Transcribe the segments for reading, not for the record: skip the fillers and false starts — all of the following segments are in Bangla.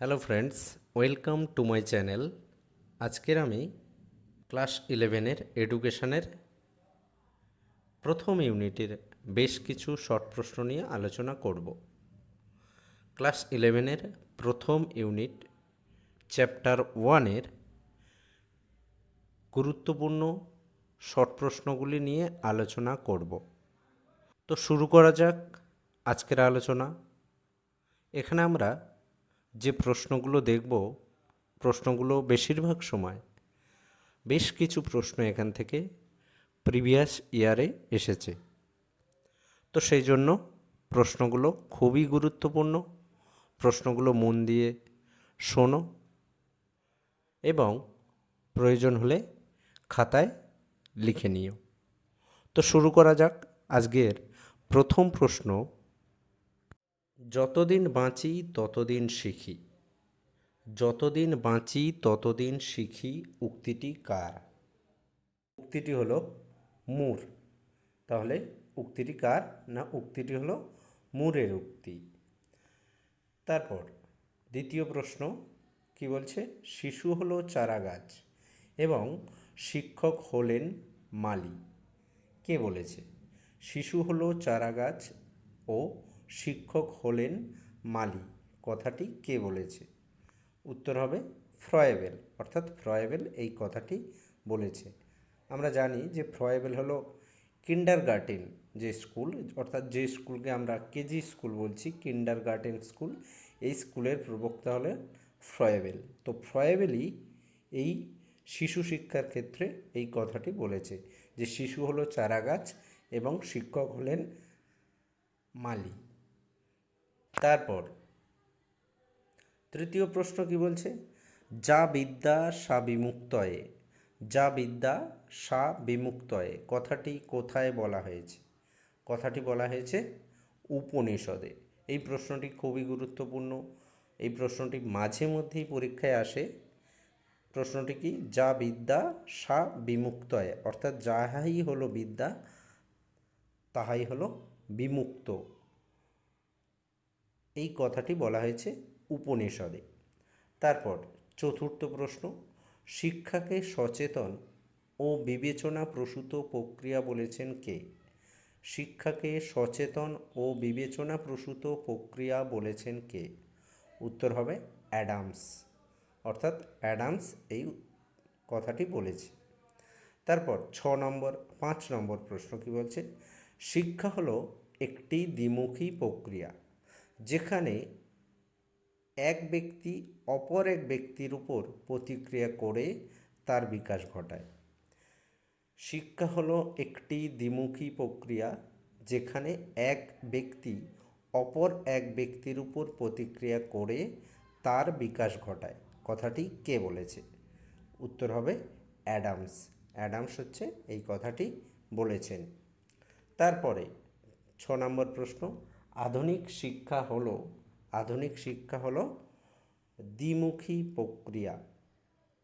Hello friends, welcome to my channel. আজকের আমি ক্লাস 11-এর এডুকেশনের প্রথম ইউনিটের বেশ কিছু শর্ট প্রশ্ন নিয়ে আলোচনা করব। ক্লাস 11-এর প্রথম ইউনিট চ্যাপ্টার 1-এর গুরুত্বপূর্ণ শর্ট প্রশ্নগুলি নিয়ে আলোচনা করব। তো শুরু করা যাক আজকের আলোচনা। এখানে আমরা যে প্রশ্নগুলো দেখব, প্রশ্নগুলো বেশিরভাগ সময় বেশ কিছু প্রশ্ন এখান থেকে প্রিভিয়াস ইয়ারে এসেছে। তো সেই জন্য প্রশ্নগুলো খুবই গুরুত্বপূর্ণ। প্রশ্নগুলো মন দিয়ে শোনো এবং প্রয়োজন হলে খাতায় লিখে নিও। তো শুরু করা যাক আজকের প্রথম প্রশ্ন। যতদিন বাঁচি ততদিন শিখি, যতদিন বাঁচি ততদিন শিখি উক্তিটি কার? উক্তিটি হলো মুর। তাহলে উক্তিটি কার? না, উক্তিটি হলো মুরের উক্তি। তারপর দ্বিতীয় প্রশ্ন কি বলছে? শিশু হলো চারাগাছ এবং শিক্ষক হলেন মালি। কে বলেছে? শিশু হলো চারাগাছ ও শিক্ষক হলেন মালি কথাটি কে বলেছে? উত্তর হবে ফ্রয়েবেল, অর্থাৎ ফ্রয়েবেল এই কথাটি বলেছে। আমরা জানি যে ফ্রয়েবেল হলো কিন্ডারগার্টেন যে স্কুল, অর্থাৎ যে স্কুলকে আমরা কেজি স্কুল বলছি, কিন্ডারগার্টেন স্কুল, এই স্কুলের প্রবক্তা হলেন ফ্রয়েবেল। তো ফ্রয়েবেলই এই শিশু শিক্ষার ক্ষেত্রে এই কথাটি বলেছে যে শিশু হলো চারাগাছ এবং শিক্ষক হলেন মালি। তারপর তৃতীয় প্রশ্ন কি বলছে? যা বিদ্যা সা বিমুক্তয়ে, যা বিদ্যা সা বিমুক্তয়ে কথাটি কোথায় বলা হয়েছে? কথাটি বলা হয়েছে উপনিষদে। এই প্রশ্নটি খুবই গুরুত্বপূর্ণ। এই প্রশ্নটি মাঝে মধ্যেই পরীক্ষায় আসে। প্রশ্নটি কি? যা বিদ্যা সা বিমুক্তয়ে, অর্থাৎ যাহাই হলো বিদ্যা তাহাই হলো বিমুক্ত, এই কথাটি বলা হয়েছে উপনিষদে। তারপর চতুর্থ প্রশ্ন, শিক্ষাকে সচেতন ও বিবেচনা প্রসূত প্রক্রিয়া বলেছেন কে? শিক্ষাকে সচেতন ও বিবেচনা প্রসূত প্রক্রিয়া বলেছেন কে? উত্তর হবে অ্যাডামস, অর্থাৎ অ্যাডামস এই কথাটি বলেছে। তারপর 5 নম্বর প্রশ্ন কি বলছে? শিক্ষা হলো একটি দ্বিমুখী প্রক্রিয়া যেখানে এক ব্যক্তি অপর এক ব্যক্তির উপর প্রতিক্রিয়া করে তার বিকাশ ঘটায়। শিক্ষা হলো একটি দ্বিমুখী প্রক্রিয়া যেখানে এক ব্যক্তি অপর এক ব্যক্তির উপর প্রতিক্রিয়া করে তার বিকাশ ঘটায় কথাটি কে বলেছে? উত্তর হবে অ্যাডামস। অ্যাডামস হচ্ছে এই কথাটি বলেছেন। তারপরে 6 নম্বর প্রশ্ন, আধুনিক শিক্ষা হলো দ্বিমুখী প্রক্রিয়া।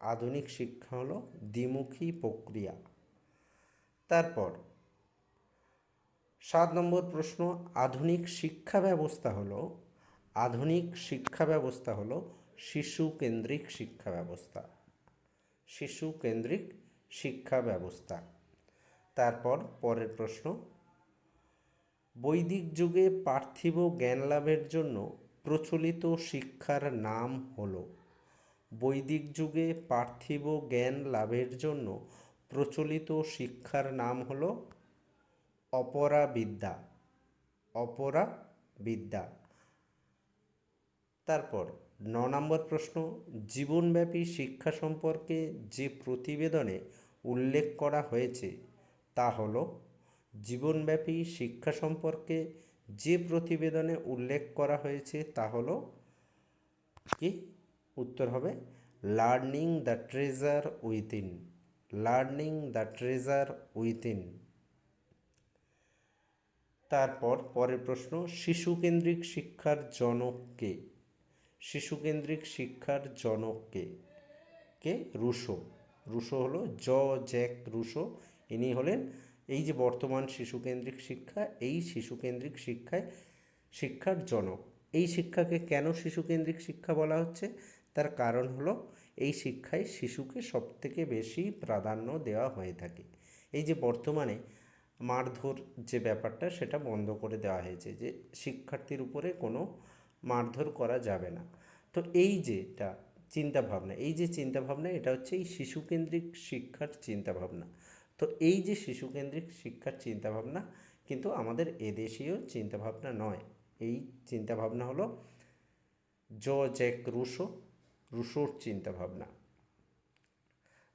আধুনিক শিক্ষা হলো দ্বিমুখী প্রক্রিয়া। তারপর 7 নম্বর প্রশ্ন, আধুনিক শিক্ষা ব্যবস্থা হলো শিশু কেন্দ্রিক শিক্ষা ব্যবস্থা। শিশু কেন্দ্রিক শিক্ষা ব্যবস্থা। তারপর পরের প্রশ্ন, বৈদিক যুগে পার্থিব জ্ঞান লাভের জন্য প্রচলিত শিক্ষার নাম হলো? বৈদিক যুগে পার্থিব জ্ঞান লাভের জন্য প্রচলিত শিক্ষার নাম হলো অপরাবিদ্যা। অপরাবিদ্যা। তারপর 9 নম্বর প্রশ্ন, জীবনব্যাপী শিক্ষা সম্পর্কে যে প্রতিবেদনে উল্লেখ করা হয়েছে তা হলো? জীবনব্যাপী শিক্ষা সম্পর্কে যে প্রতিবেদনে উল্লেখ করা হয়েছে তা হলো কি? উত্তর হবে learning the treasure within. Learning the treasure within. তারপর পরের প্রশ্ন, শিশুকেন্দ্রিক শিক্ষার জনক কে? শিশুকেন্দ্রিক শিক্ষার জনক কে? কে? রুশো। রুশো হলো জ্যাক রুশো। ইনি হলেন এই যে বর্তমান শিশুকেন্দ্রিক শিক্ষা, এই শিশুকেন্দ্রিক শিক্ষার জনক। এই শিক্ষাকে কেন শিশুকেন্দ্রিক শিক্ষা বলা হচ্ছে? তার কারণ হলো এই শিক্ষায় শিশুকে সবথেকে বেশি প্রাধান্য দেওয়া হয়ে থাকে। এই যে বর্তমানে মারধর যে ব্যাপারটা, সেটা বন্ধ করে দেওয়া হয়েছে, যে শিক্ষার্থীর উপরে কোনো মারধর করা যাবে না। তো এই যেটা চিন্তাভাবনা, এই যে চিন্তাভাবনা, এটা হচ্ছে এই শিশুকেন্দ্রিক শিক্ষার চিন্তাভাবনা। তো এই যে শিশুকেন্দ্রিক শিক্ষার চিন্তাভাবনা কিন্তু আমাদের এদেশীয় চিন্তাভাবনা নয়। এই চিন্তাভাবনা হলো জ্যাক রুশোর চিন্তাভাবনা।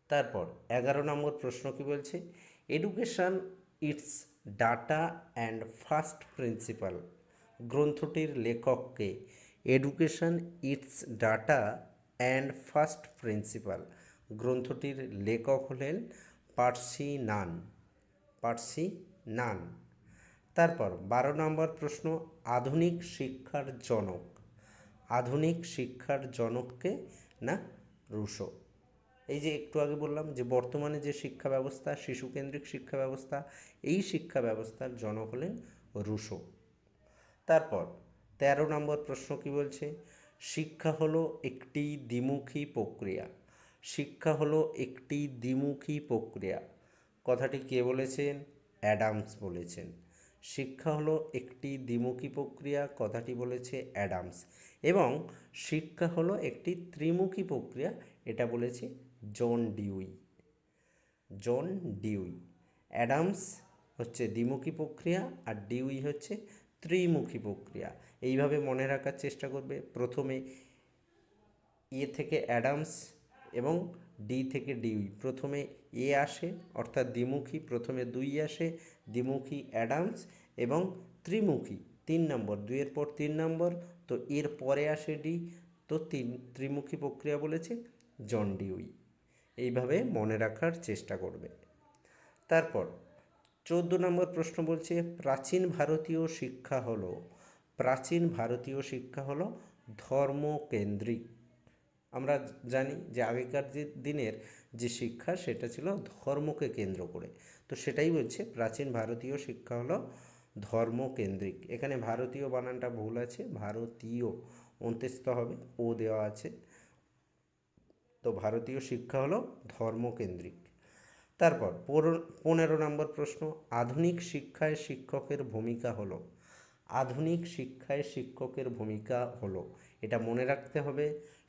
তারপর 11 নম্বর প্রশ্ন কি বলছে? Education its data and first principle গ্রন্থটির লেখককে। Education its data and first principle গ্রন্থটির লেখক হলেন পার্সি নান। তারপর 12 নম্বর প্রশ্ন, আধুনিক শিক্ষার জনককে না রুশো? এই যে একটু আগে বললাম যে বর্তমানে যে শিক্ষা ব্যবস্থা, শিশুকেন্দ্রিক শিক্ষা ব্যবস্থা, এই শিক্ষা ব্যবস্থার জনক হলেন রুশো। তারপর 13 নম্বর প্রশ্ন কি বলছে? শিক্ষা হলো একটি দ্বিমুখী প্রক্রিয়া। কথাটি কে বলেছেন? অ্যাডামস বলেছেন। শিক্ষা হলো একটি দ্বিমুখী প্রক্রিয়া, কথাটি বলেছে অ্যাডামস। এবং শিক্ষা হলো একটি ত্রিমুখী প্রক্রিয়া, এটা বলেছে জন ডিউই। অ্যাডামস হচ্ছে দ্বিমুখী প্রক্রিয়া আর ডিউই হচ্ছে ত্রিমুখী প্রক্রিয়া। এইভাবে মনে রাখার চেষ্টা করবে। প্রথমে থেকে অ্যাডামস এবং ডি থেকে ডিউই। প্রথমে আসে অর্থাৎ দ্বিমুখী, প্রথমে 2 আসে, দ্বিমুখী অ্যাডামস, এবং ত্রিমুখী 3 নম্বর, 2-এর পর 3 নম্বর, তো এর পরে আসে ডি, তো ত্রিমুখী প্রক্রিয়া বলেছে জন ডিউই। এইভাবে মনে রাখার চেষ্টা করবে। তারপর 14 নম্বর প্রশ্ন বলছে, প্রাচীন ভারতীয় শিক্ষা হলো ধর্মকেন্দ্রিক। আমরা জানি যে আগেকার যে দিনের যে শিক্ষা, সেটা ছিল ধর্মকে কেন্দ্র করে। তো সেটাই বলছে প্রাচীন ভারতীয় শিক্ষা হলো ধর্মকেন্দ্রিক। এখানে ভারতীয় বানানটা ভুল আছে, ভারতীয় অন্ত্যস্ত হবে, ও দেওয়া আছে। তো ভারতীয় শিক্ষা হলো ধর্মকেন্দ্রিক। তারপর 15 নম্বর প্রশ্ন, আধুনিক শিক্ষায় শিক্ষকের ভূমিকা হলো, এটা মনে রাখতে হবে।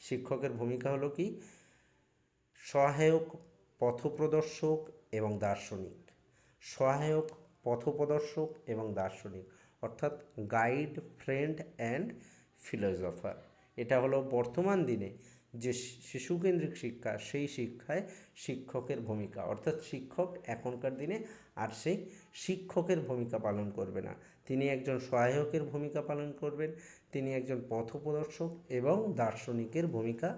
শিক্ষকের ভূমিকা হলো কি? সহায়ক, পথপ্রদর্শক এবং দার্শনিক, অর্থাৎ গাইড, ফ্রেন্ড অ্যান্ড ফিলোসফার। এটা হলো বর্তমান দিনে যে শিশুকেন্দ্রিক শিক্ষা, সেই শিক্ষায় শিক্ষকের ভূমিকা, অর্থাৎ শিক্ষক এখনকার দিনে আর সেই শিক্ষকের ভূমিকা পালন করবে না। তিনি একজন সহায়কের ভূমিকা পালন করবেন, তিনি একজন পথপ্রদর্শক এবং দার্শনিকের ভূমিকা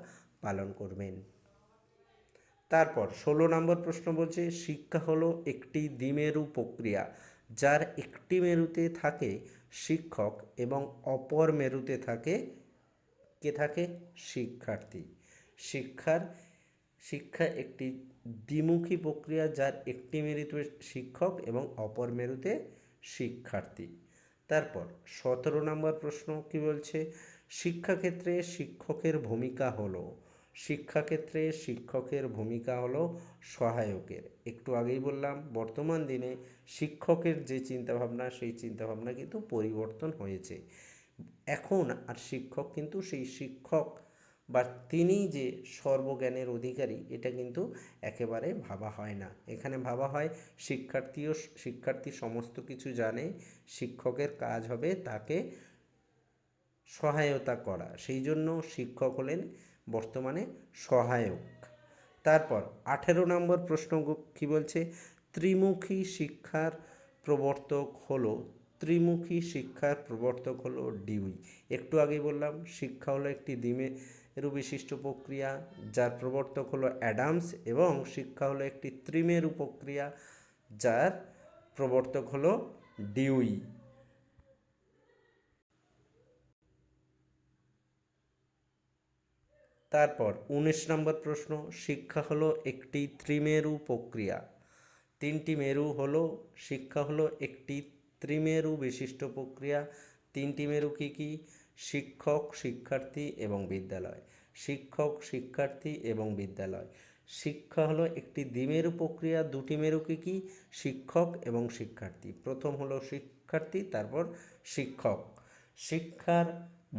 পালন করবেন। তারপর 16 নম্বর প্রশ্ন বলছে, শিক্ষা হলো একটি দ্বিমেরু প্রক্রিয়া, যার একটি মেরুতে থাকে শিক্ষক এবং অপর মেরুতে থাকে শিক্ষার্থী। শিক্ষা একটি দ্বিমুখী প্রক্রিয়া, যার একটি মেরুতে শিক্ষক এবং অপর মেরুতে শিক্ষার্থী। তারপর 17 নম্বর প্রশ্ন কি বলছে? শিক্ষাক্ষেত্রে শিক্ষকের ভূমিকা হলো সহায়কের। একটু আগেই বললাম বর্তমান দিনে শিক্ষকের যে চিন্তাভাবনা, সেই চিন্তাভাবনা কিন্তু পরিবর্তন হয়েছে। এখন আর শিক্ষক কিন্তু সেই শিক্ষক বা তিনি যে সর্বজ্ঞানের অধিকারী, এটা কিন্তু একেবারে ভাবা হয় না। এখানে ভাবা হয় শিক্ষার্থী সমস্ত কিছু জানে, শিক্ষকের কাজ হবে তাকে সহায়তা করা। সেই জন্য শিক্ষক হলেন বর্তমানে সহায়ক। তারপর 18 নম্বর প্রশ্ন কি বলছে? ত্রিমুখী শিক্ষার প্রবর্তক হলো ডিউই। একটু আগেই বললাম শিক্ষা হলো একটি দ্বিমেরু বিশিষ্ট প্রক্রিয়া, যার প্রবর্তক হলো অ্যাডামস, এবং শিক্ষা হলো একটি ত্রিমেরু প্রক্রিয়া, যার প্রবর্তক হলো ডিউই। তারপর 19 নম্বর প্রশ্ন, শিক্ষা হলো একটি ত্রিমেরু প্রক্রিয়া। শিক্ষা হলো একটি ত্রিমেরু বিশিষ্ট প্রক্রিয়া। 3টি মেরু কী কী? শিক্ষক, শিক্ষার্থী এবং বিদ্যালয়। শিক্ষক, শিক্ষার্থী এবং বিদ্যালয়। শিক্ষা হলো একটি দ্বিমেরু প্রক্রিয়া, দুটি মেরুকে কি? শিক্ষক এবং শিক্ষার্থী। প্রথম হলো শিক্ষার্থী, তারপর শিক্ষক। শিক্ষার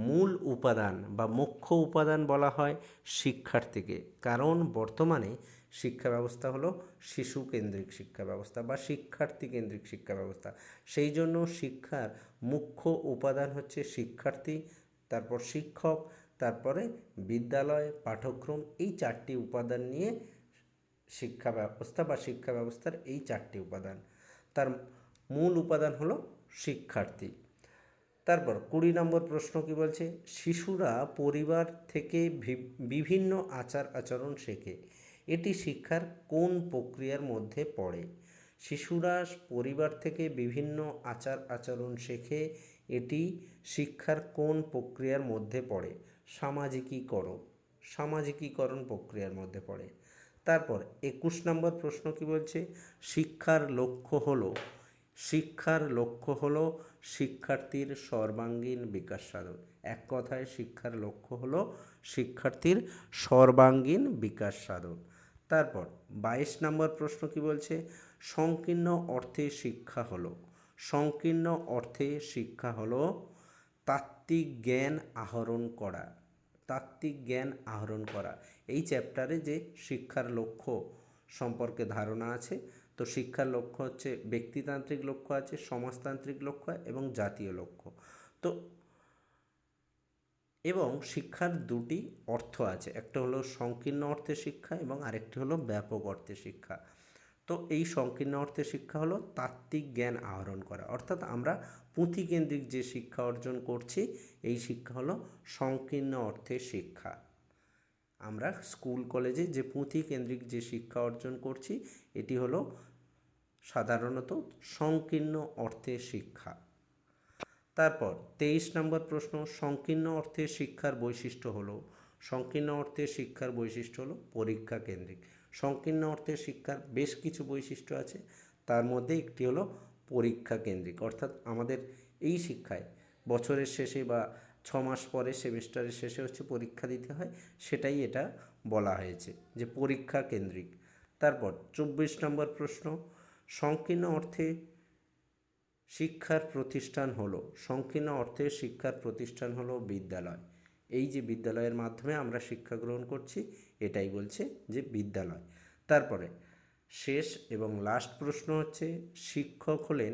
মূল উপাদান বা মুখ্য উপাদান বলা হয় শিক্ষার্থীকে, কারণ বর্তমানে শিক্ষা ব্যবস্থা হলো শিশু কেন্দ্রিক শিক্ষা ব্যবস্থা বা শিক্ষার্থী কেন্দ্রিক শিক্ষা ব্যবস্থা। সেই জন্য শিক্ষার মুখ্য উপাদান হচ্ছে শিক্ষার্থী, তারপর শিক্ষক, তারপরে বিদ্যালয়, পাঠ্যক্রম। এই চারটি উপাদান নিয়ে শিক্ষা ব্যবস্থা বা শিক্ষা ব্যবস্থার এই চারটি উপাদান। তার মূল উপাদান হলো শিক্ষার্থী। তারপর 20 নম্বর প্রশ্ন কি বলছে? শিশুরা পরিবার থেকে বিভিন্ন আচার আচরণ শেখে, এটি শিক্ষার কোন প্রক্রিয়ার মধ্যে পড়ে? শিশুরা পরিবার থেকে বিভিন্ন আচার আচরণ শেখে, এটি শিক্ষার কোন প্রক্রিয়ার মধ্যে পড়ে? সামাজিকীকরণ প্রক্রিয়ার মধ্যে পড়ে। তারপর 21 নম্বর প্রশ্ন কি বলছে? শিক্ষার লক্ষ্য হলো শিক্ষার্থীর সর্বাঙ্গীন বিকাশ সাধন। এক কথায় শিক্ষার লক্ষ্য হলো শিক্ষার্থীর সর্বাঙ্গীন বিকাশ সাধন। তারপর 22 নম্বর প্রশ্ন কি বলছে? সংকীর্ণ অর্থে শিক্ষা হলো তাত্ত্বিক জ্ঞান আহরণ করা। এই চ্যাপ্টারে যে শিক্ষার লক্ষ্য সম্পর্কে ধারণা আছে, তো শিক্ষার লক্ষ্য হচ্ছে ব্যক্তিতান্ত্রিক লক্ষ্য আছে, সমাজতান্ত্রিক লক্ষ্য এবং জাতীয় লক্ষ্য। তো এবং শিক্ষার দুটি অর্থ আছে, একটা হলো সংকীর্ণ অর্থে শিক্ষা এবং আরেকটি হলো ব্যাপক অর্থে শিক্ষা। তো এই সংকীর্ণ অর্থে শিক্ষা হলো তাত্ত্বিক জ্ঞান আহরণ করা, অর্থাৎ আমরা পুঁথিকেন্দ্রিক যে শিক্ষা অর্জন করছি এই শিক্ষা হলো সংকীর্ণ অর্থে শিক্ষা। আমরা স্কুল কলেজে যে পুঁথিকেন্দ্রিক যে শিক্ষা অর্জন করছি এটি হলো সাধারণত সংকীর্ণ অর্থে শিক্ষা। তারপর 23 নম্বর প্রশ্ন, সংকীর্ণ অর্থে শিক্ষার বৈশিষ্ট্য হলো পরীক্ষা কেন্দ্রিক। সংকীর্ণ অর্থে শিক্ষার বেশ কিছু বৈশিষ্ট্য আছে, তার মধ্যে একটি হলো পরীক্ষা কেন্দ্রিক, অর্থাৎ আমাদের এই শিক্ষায় বছরের শেষে বা 6 মাস পরে সেমিস্টারের শেষে হচ্ছে পরীক্ষা দিতে হয়, সেটাই এটা বলা হয়েছে যে পরীক্ষা কেন্দ্রিক। তারপর 24 নম্বর প্রশ্ন, সংকীর্ণ অর্থে শিক্ষার প্রতিষ্ঠান হলো বিদ্যালয়। এই যে বিদ্যালয়ের মাধ্যমে আমরা শিক্ষা গ্রহণ করছি এটাই বলছে যে বিদ্যালয়। তারপরে শেষ এবং লাস্ট প্রশ্ন হচ্ছে, শিক্ষক হলেন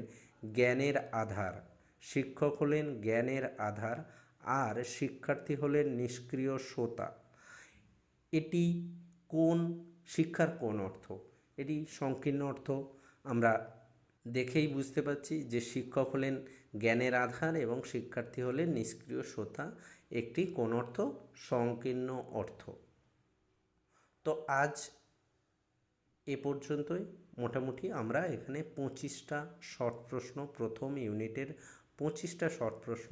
জ্ঞানের আধার আর শিক্ষার্থী হলেন নিষ্ক্রিয় শ্রোতা। এটি শিক্ষার কোন অর্থ? এটি সংকীর্ণ অর্থ। আমরা দেখেই বুঝতে পারছি যে শিক্ষক হলেন জ্ঞানের আধার এবং শিক্ষার্থী হলেন নিষ্ক্রিয় শ্রোতা, একটি কোন অর্থ? সংকীর্ণ অর্থ। তো আজ এ পর্যন্তই। মোটামুটি আমরা এখানে 25টা শর্ট প্রশ্ন, প্রথম ইউনিটের 25টা শর্ট প্রশ্ন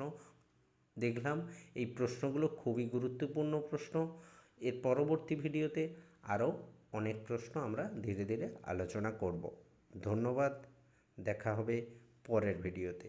দেখলাম। এই প্রশ্নগুলো খুবই গুরুত্বপূর্ণ প্রশ্ন। এর পরবর্তী ভিডিওতে আরও অনেক প্রশ্ন আমরা ধীরে ধীরে আলোচনা করব। ধন্যবাদ, দেখা হবে পরের ভিডিওতে।